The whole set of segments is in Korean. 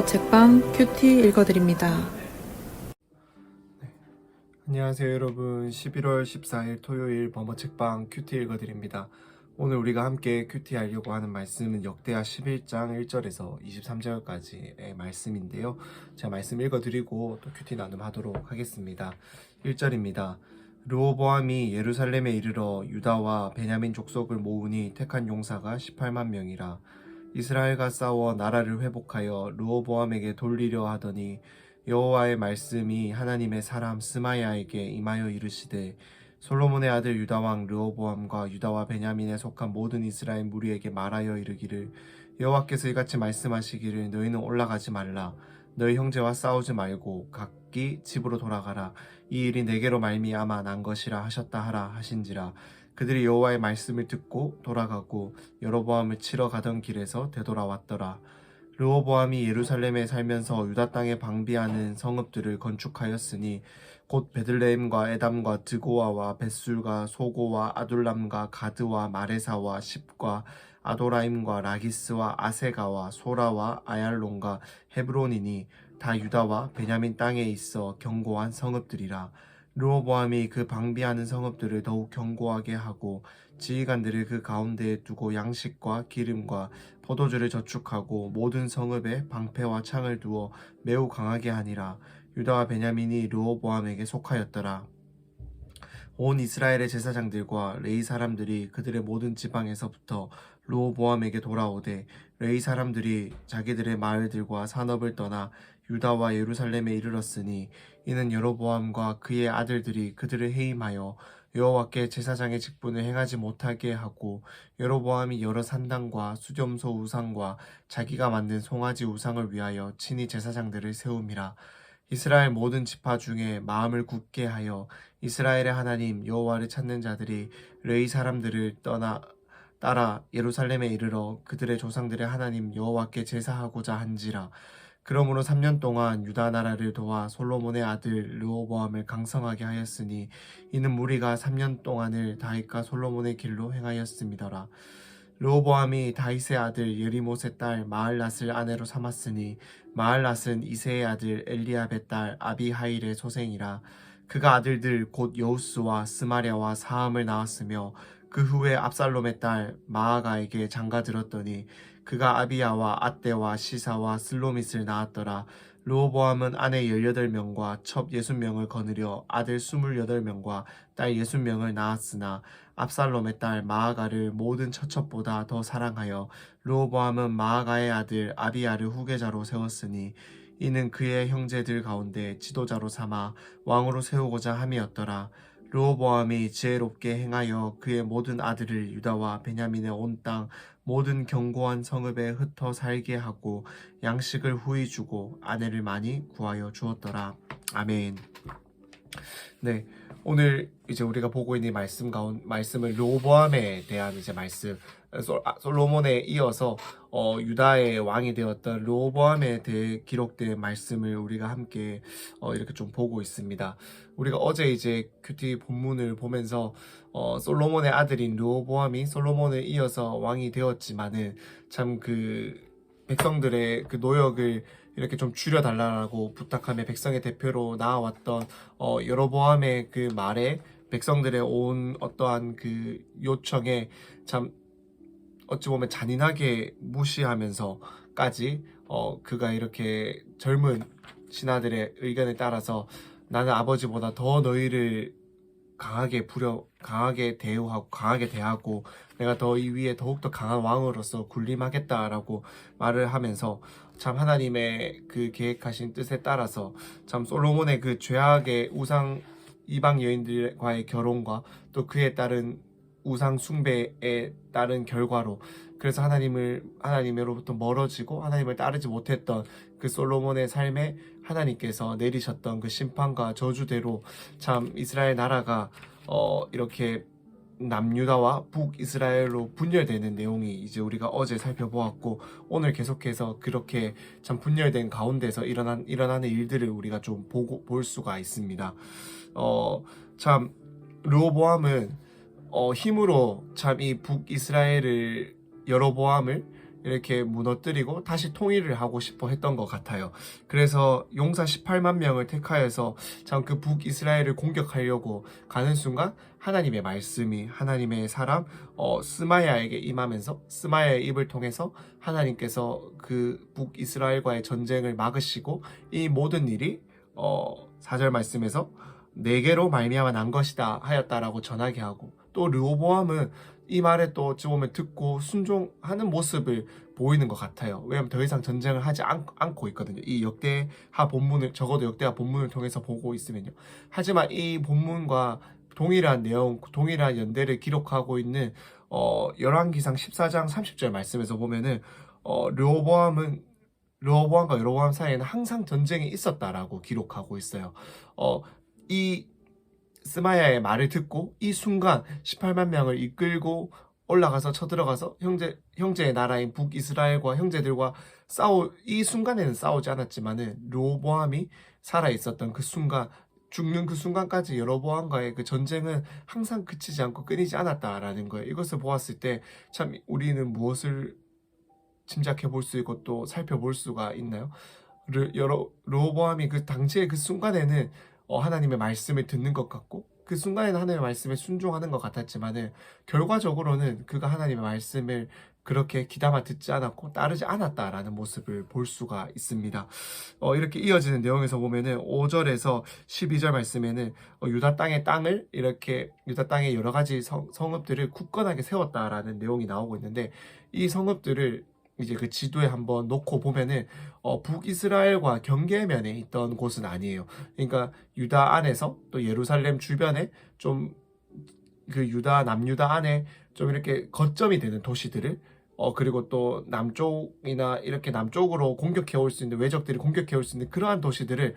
버머 책방 큐티 읽어드립니다. 안녕하세요 여러분. 11월 14일 토요일 버머 책방 큐티 읽어드립니다. 오늘 우리가 함께 큐티 하려고 하는 말씀은 역대하 11장 1절에서 23절까지의 말씀인데요. 제가 말씀 읽어드리고 또 큐티 나눔하도록 하겠습니다. 1절입니다. 르호보암이 예루살렘에 이르러 유다와 베냐민 족속을 모으니 택한 용사가 18만 명이라. 이스라엘과 싸워 나라를 회복하여 르호보암에게 돌리려 하더니 여호와의 말씀이 하나님의 사람 스마야에게 임하여 이르시되 솔로몬의 아들 유다왕 르호보암과 유다와 베냐민에 속한 모든 이스라엘 무리에게 말하여 이르기를 여호와께서 이같이 말씀하시기를 너희는 올라가지 말라. 너희 형제와 싸우지 말고 각기 집으로 돌아가라. 이 일이 내게로 말미암아 난 것이라 하셨다 하라 하신지라. 그들이 여호와의 말씀을 듣고 돌아가고 여로보암을 치러 가던 길에서 되돌아왔더라. 르호보암이 예루살렘에 살면서 유다 땅에 방비하는 성읍들을 건축하였으니 곧 베들레헴과 에담과 드고아와 벳술과 소고와 아둘람과 가드와 마레사와 십과 아도라임과 라기스와 아세가와 소라와 아얄론과 헤브론이니 다 유다와 베냐민 땅에 있어 견고한 성읍들이라. 르호보암이 그 방비하는 성읍들을 더욱 견고하게 하고 지휘관들을 그 가운데에 두고 양식과 기름과 포도주를 저축하고 모든 성읍에 방패와 창을 두어 매우 강하게 하니라. 유다와 베냐민이 르호보암에게 속하였더라. 온 이스라엘의 제사장들과 레위 사람들이 그들의 모든 지방에서부터 르호보암에게 돌아오되 레위 사람들이 자기들의 마을들과 산업을 떠나 유다와 예루살렘에 이르렀으니 이는 여로보암과 그의 아들들이 그들을 해임하여 여호와께 제사장의 직분을 행하지 못하게 하고 여로보암이 여러 산당과 수렴소 우상과 자기가 만든 송아지 우상을 위하여 친히 제사장들을 세움이라. 이스라엘 모든 지파 중에 마음을 굳게 하여 이스라엘의 하나님 여호와를 찾는 자들이 레위 사람들을 따라 예루살렘에 이르러 그들의 조상들의 하나님 여호와께 제사하고자 한지라. 그러므로 3년 동안 유다 나라를 도와 솔로몬의 아들 르호보암을 강성하게 하였으니 이는 무리가 3년 동안을 다윗과 솔로몬의 길로 행하였음이더라. 르호보암이 다윗의 아들 예리못의 딸 마을랏을 아내로 삼았으니 마을랏은 이새의 아들 엘리압의 딸 아비하일의 소생이라. 그가 아들들 곧 여우스와 스마랴와 사함을 낳았으며 그 후에 압살롬의 딸 마아가에게 장가들었더니 그가 아비야와 앗대와 시사와 슬로밋을 낳았더라. 르호보암은 아내 18명과 첩 60명을 거느려 아들 28명과 딸 60명을 낳았으나 압살롬의 딸 마아가를 모든 처첩보다 더 사랑하여 르호보암은 마아가의 아들 아비야를 후계자로 세웠으니 이는 그의 형제들 가운데 지도자로 삼아 왕으로 세우고자 함이었더라. 르호보암이 지혜롭게 행하여 그의 모든 아들을 유다와 베냐민의 온 땅 모든 견고한 성읍에 흩어 살게 하고 양식을 후히 주고 아내를 많이 구하여 주었더라. 아멘. 네, 오늘 이제 우리가 보고 있는 말씀을 르호보암에 대한 이제 말씀, 솔로몬에 이어서 유다의 왕이 되었던 르호보암에 대해 기록된 말씀을 우리가 함께 이렇게 좀 보고 있습니다. 우리가 어제 이제 큐티 본문을 보면서 솔로몬의 아들인 르호보암이 솔로몬을 이어서 왕이 되었지만은 참 그 백성들의 그 노역을 이렇게 좀 줄여달라고 부탁하며 백성의 대표로 나아왔던 여로보암의 그 말에 백성들의 온 어떠한 그 요청에 참 어찌 보면 잔인하게 무시하면서까지 그가 이렇게 젊은 신하들의 의견에 따라서 나는 아버지보다 더 너희를 강하게 대우하고 강하게 대하고 내가 더 이 위에 더욱더 강한 왕으로서 군림하겠다라고 말을 하면서 참 하나님의 그 계획하신 뜻에 따라서 참 솔로몬의 그 죄악의 우상 이방 여인들과의 결혼과 또 그에 따른 우상 숭배에 따른 결과로 그래서 하나님으로부터 멀어지고 하나님을 따르지 못했던 그 솔로몬의 삶에 하나님께서 내리셨던 그 심판과 저주대로 참 이스라엘 나라가 이렇게 남유다와 북이스라엘로 분열되는 내용이 이제 우리가 어제 살펴보았고 오늘 계속해서 그렇게 참 분열된 가운데서 일어나는 일들을 우리가 좀 볼 수가 있습니다. 참 르호보암은 힘으로 참 이 북이스라엘을 여로보암을 이렇게 무너뜨리고 다시 통일을 하고 싶어 했던 것 같아요. 그래서 용사 18만 명을 택하여서 참 그 북이스라엘을 공격하려고 가는 순간 하나님의 말씀이 하나님의 사람 스마야에게 임하면서 스마야의 입을 통해서 하나님께서 그 북이스라엘과의 전쟁을 막으시고 이 모든 일이 4절 말씀에서 내게로 말미암아 난 것이다 하였다라고 전하게 하고, 또 르호보암은 이 말에 또 어찌 보면 듣고 순종하는 모습을 보이는 것 같아요. 왜냐하면 더 이상 전쟁을 하지 않고 있거든요. 이 역대하 본문을, 적어도 역대하 본문을 통해서 보고 있으면요. 하지만 이 본문과 동일한 내용, 동일한 연대를 기록하고 있는 열왕기상 14장 30절 말씀에서 보면은 르호보암과 여로보암 사이에는 항상 전쟁이 있었다라고 기록하고 있어요. 이 스마야의 말을 듣고 이 순간 18만 명을 이끌고 올라가서 쳐들어가서 형제의 나라인 북이스라엘과 형제들과 이 순간에는 싸우지 않았지만은 르호보암이 살아 있었던 그 순간, 죽는 그 순간까지 여로보암과의 그 전쟁은 항상 그치지 않고 끊이지 않았다라는 거예요. 이것을 보았을 때 참 우리는 무엇을 짐작해 볼 수 있고 또 살펴볼 수가 있나요? 르호보암이 그 당시의 그 순간에는 하나님의 말씀을 듣는 것 같고, 그 순간에는 하나님의 말씀에 순종하는 것 같았지만은 결과적으로는 그가 하나님의 말씀을 그렇게 귀담아 듣지 않았고 따르지 않았다라는 모습을 볼 수가 있습니다. 이렇게 이어지는 내용에서 보면은 5절에서 12절 말씀에는 유다 땅의 땅을 이렇게 유다 땅의 여러 가지 성읍들을 굳건하게 세웠다라는 내용이 나오고 있는데, 이 성읍들을 이제 그 지도에 한번 놓고 보면은 북이스라엘과 경계면에 있던 곳은 아니에요. 그러니까 유다 안에서 또 예루살렘 주변에 좀 그 남유다 안에 좀 이렇게 거점이 되는 도시들을 그리고 또 남쪽이나 이렇게 남쪽으로 공격해 올 수 있는, 외적들이 공격해 올 수 있는 그러한 도시들을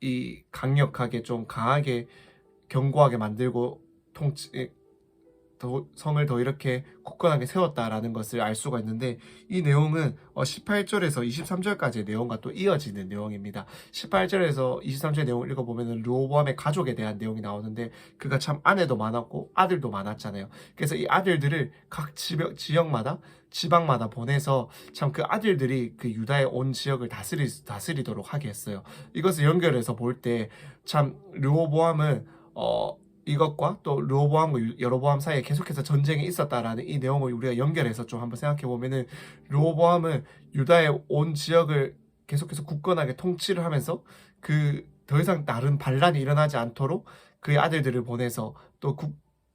이 강력하게 좀 강하게 견고하게 만들고 성을 더 이렇게 굳건하게 세웠다라는 것을 알 수가 있는데, 이 내용은 18절에서 23절까지의 내용과 또 이어지는 내용입니다. 18절에서 23절 내용을 읽어보면 르호보암의 가족에 대한 내용이 나오는데, 그가 참 아내도 많았고 아들도 많았잖아요. 그래서 이 아들들을 각 지역마다 지방마다 보내서 참 그 아들들이 그 유다의 온 지역을 다스리도록 하게 했어요. 이것을 연결해서 볼 때 참 르호보암은 이것과 또 르호보암과 여로보암 사이에 계속해서 전쟁이 있었다라는 이 내용을 우리가 연결해서 좀 한번 생각해 보면은, 르호보암은 유다의 온 지역을 계속해서 굳건하게 통치를 하면서 그 더 이상 다른 반란이 일어나지 않도록 그의 아들들을 보내서 또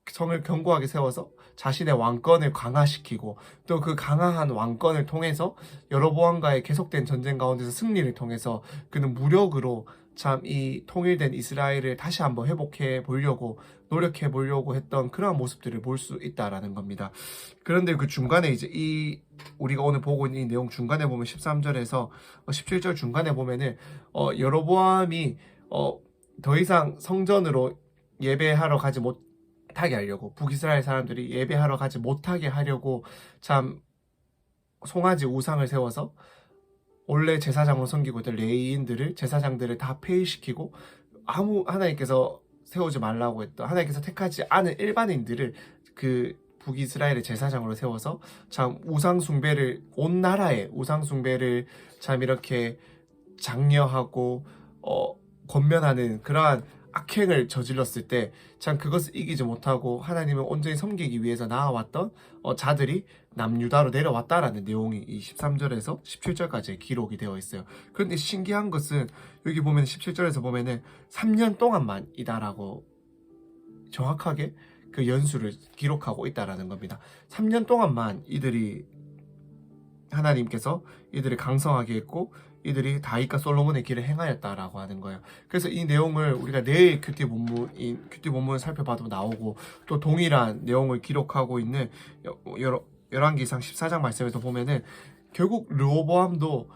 성을 견고하게 세워서 자신의 왕권을 강화시키고, 또 그 강화한 왕권을 통해서 여로보암과의 계속된 전쟁 가운데서 승리를 통해서 그는 무력으로 참 이 통일된 이스라엘을 다시 한번 회복해 보려고 노력해 보려고 했던 그러한 모습들을 볼 수 있다라는 겁니다. 그런데 그 중간에 이제 우리가 오늘 보고 있는 이 내용 중간에 보면 13절에서 17절 중간에 보면은 여로보암이 더 이상 성전으로 예배하러 가지 못하게 하려고, 북이스라엘 사람들이 예배하러 가지 못하게 하려고 참 송아지 우상을 세워서 원래 제사장으로 섬기고 있던 레위인들을, 제사장들을 다 폐위시키고 하나님께서 세우지 말라고 했던, 하나님께서 택하지 않은 일반인들을 그 북이스라엘의 제사장으로 세워서 참 우상숭배를, 온 나라의 우상숭배를 참 이렇게 장려하고 권면하는 그러한 악행을 저질렀을 때 참 그것을 이기지 못하고 하나님을 온전히 섬기기 위해서 나아왔던 자들이 남유다로 내려왔다라는 내용이 이 13절에서 17절까지 기록이 되어 있어요. 그런데 신기한 것은 여기 보면 17절에서 보면은 3년 동안만이다라고 정확하게 그 연수를 기록하고 있다라는 겁니다. 3년 동안만 하나님께서 이들을 강성하게 했고 이들이 다윗과 솔로몬의 길을 행하였다라고 하는 거예요. 그래서 이 내용을 우리가 내일 큐티 본문을 살펴봐도 나오고, 또 동일한 내용을 기록하고 있는 열왕기상 14장 말씀에서 보면은 결국 르호보암도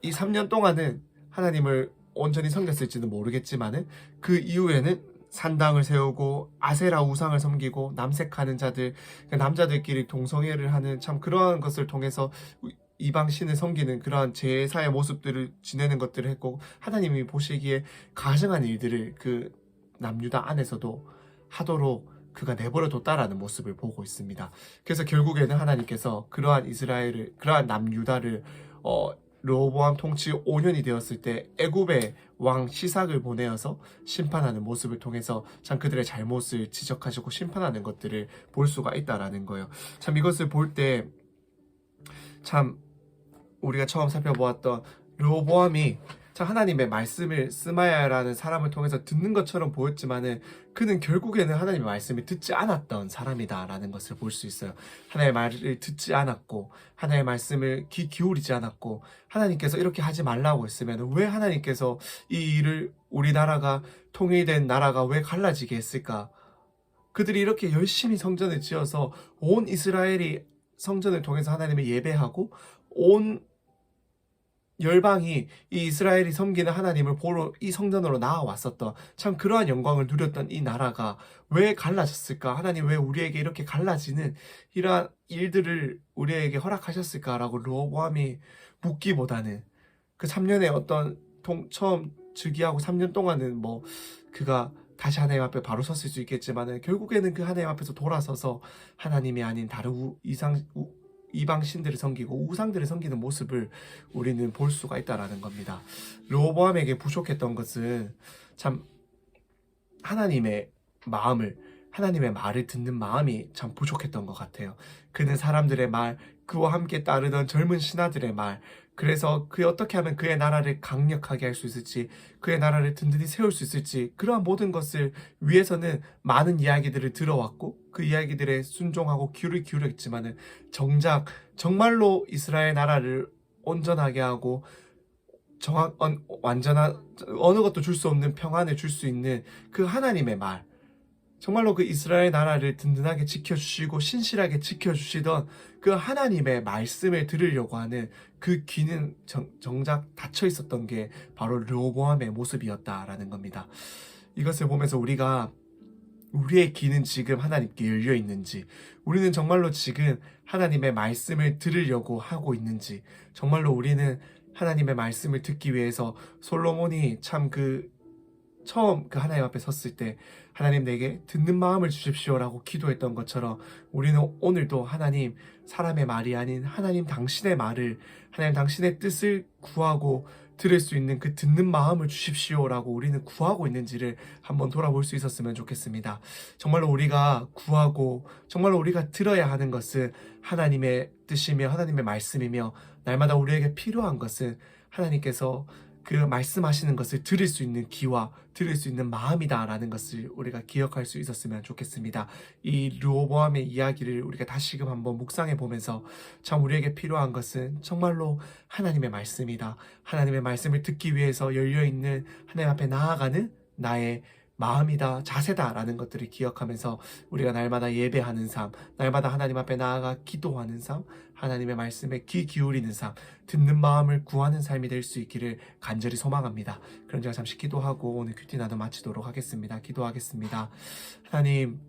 이 3년 동안은 하나님을 온전히 섬겼을지는 모르겠지만은 그 이후에는 산당을 세우고 아세라 우상을 섬기고 남색하는 자들, 남자들끼리 동성애를 하는 참 그러한 것을 통해서 이방 신을 섬기는 그러한 제사의 모습들을 지내는 것들을 했고, 하나님이 보시기에 가증한 일들을 그 남유다 안에서도 하도록 그가 내버려뒀다라는 모습을 보고 있습니다. 그래서 결국에는 하나님께서 그러한 남유다를 르호보암 통치 5년이 되었을 때 애굽의 왕 시삭을 보내어서 심판하는 모습을 통해서 참 그들의 잘못을 지적하시고 심판하는 것들을 볼 수가 있다라는 거예요. 참 이것을 볼 때 참 우리가 처음 살펴보았던 르호보암이 참 하나님의 말씀을 스마야라는 사람을 통해서 듣는 것처럼 보였지만은 그는 결국에는 하나님의 말씀을 듣지 않았던 사람이다라는 것을 볼 수 있어요. 하나님의 말을 듣지 않았고 하나님의 말씀을 귀 기울이지 않았고 하나님께서 이렇게 하지 말라고 했으면 왜 하나님께서 이 일을 우리나라가 통일된 나라가 왜 갈라지게 했을까? 그들이 이렇게 열심히 성전을 지어서 온 이스라엘이 성전을 통해서 하나님을 예배하고 온 열방이 이 이스라엘이 섬기는 하나님을 보러 이 성전으로 나아왔었던 참 그러한 영광을 누렸던 이 나라가 왜 갈라졌을까? 하나님 왜 우리에게 이렇게 갈라지는 이러한 일들을 우리에게 허락하셨을까라고 르호보암이 묻기보다는 그 3년의 처음 즉위하고 3년 동안은 뭐 그가 다시 하나님 앞에 바로 섰을 수 있겠지만은 결국에는 그 하나님 앞에서 돌아서서 하나님이 아닌 다른 이방 신들을 섬기고 우상들을 섬기는 모습을 우리는 볼 수가 있다라는 겁니다. 르호보암에게 부족했던 것은 참 하나님의 말을 듣는 마음이 참 부족했던 것 같아요. 그는 사람들의 말, 그와 함께 따르던 젊은 신하들의 말, 그래서 어떻게 하면 그의 나라를 강력하게 할 수 있을지, 그의 나라를 든든히 세울 수 있을지, 그러한 모든 것을 위해서는 많은 이야기들을 들어왔고 그 이야기들에 순종하고 귀를 기울였지만은 정작 정말로 이스라엘 나라를 온전하게 하고 완전한 어느 것도 줄 수 없는 평안을 줄 수 있는 그 하나님의 말, 정말로 그 이스라엘 나라를 든든하게 지켜주시고 신실하게 지켜주시던 그 하나님의 말씀을 들으려고 하는 그 귀는 정작 닫혀 있었던 게 바로 르호보암의 모습이었다라는 겁니다. 이것을 보면서 우리의 귀는 지금 하나님께 열려 있는지, 우리는 정말로 지금 하나님의 말씀을 들으려고 하고 있는지, 정말로 우리는 하나님의 말씀을 듣기 위해서 솔로몬이 참 처음 하나님 앞에 섰을 때 하나님 내게 듣는 마음을 주십시오라고 기도했던 것처럼 우리는 오늘도 하나님, 사람의 말이 아닌 하나님 당신의 말을, 하나님 당신의 뜻을 구하고 들을 수 있는 그 듣는 마음을 주십시오라고 우리는 구하고 있는지를 한번 돌아볼 수 있었으면 좋겠습니다. 정말로 우리가 구하고 정말로 우리가 들어야 하는 것은 하나님의 뜻이며 하나님의 말씀이며, 날마다 우리에게 필요한 것은 하나님께서 그 말씀하시는 것을 들을 수 있는 귀와 들을 수 있는 마음이다라는 것을 우리가 기억할 수 있었으면 좋겠습니다. 이 르호보암의 이야기를 우리가 다시금 한번 묵상해 보면서 참 우리에게 필요한 것은 정말로 하나님의 말씀이다. 하나님의 말씀을 듣기 위해서 열려있는 하나님 앞에 나아가는 나의 마음이다, 자세다라는 것들을 기억하면서 우리가 날마다 예배하는 삶, 날마다 하나님 앞에 나아가 기도하는 삶, 하나님의 말씀에 귀 기울이는 삶, 듣는 마음을 구하는 삶이 될 수 있기를 간절히 소망합니다. 그럼 제가 잠시 기도하고 오늘 큐티 나눔 마치도록 하겠습니다. 기도하겠습니다. 하나님,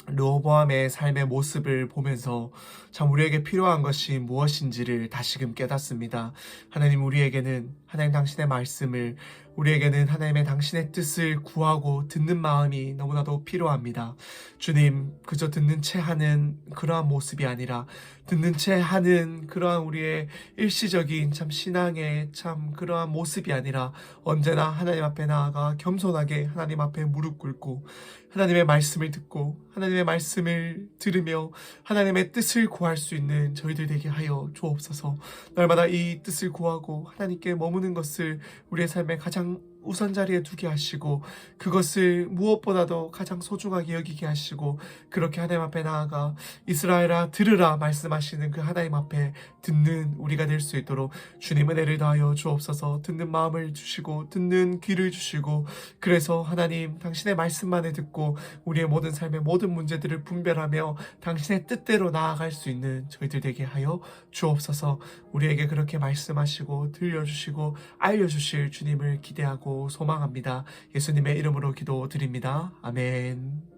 르호보암의 삶의 모습을 보면서 참 우리에게 필요한 것이 무엇인지를 다시금 깨닫습니다. 하나님, 우리에게는 하나님 당신의 말씀을, 우리에게는 하나님의 당신의 뜻을 구하고 듣는 마음이 너무나도 필요합니다. 주님, 그저 듣는 채 하는 그러한 모습이 아니라 듣는 채 하는 그러한 우리의 일시적인 참 신앙의 참 그러한 모습이 아니라 언제나 하나님 앞에 나아가 겸손하게 하나님 앞에 무릎 꿇고 하나님의 말씀을 듣고 하나님의 말씀을 들으며 하나님의 뜻을 구할 수 있는 저희들 되게 하여 주옵소서. 날마다 이 뜻을 구하고 하나님께 머무는 것을 우리의 삶의 가장 우선 자리에 두게 하시고 그것을 무엇보다도 가장 소중하게 여기게 하시고, 그렇게 하나님 앞에 나아가 이스라엘아 들으라 말씀하시는 그 하나님 앞에 듣는 우리가 될 수 있도록 주님 은혜를 더하여 주옵소서. 듣는 마음을 주시고 듣는 귀를 주시고, 그래서 하나님 당신의 말씀만을 듣고 우리의 모든 삶의 모든 문제들을 분별하며 당신의 뜻대로 나아갈 수 있는 저희들 되게 하여 주옵소서. 우리에게 그렇게 말씀하시고 들려주시고 알려주실 주님을 기대하고 소망합니다. 예수님의 이름으로 기도드립니다. 아멘.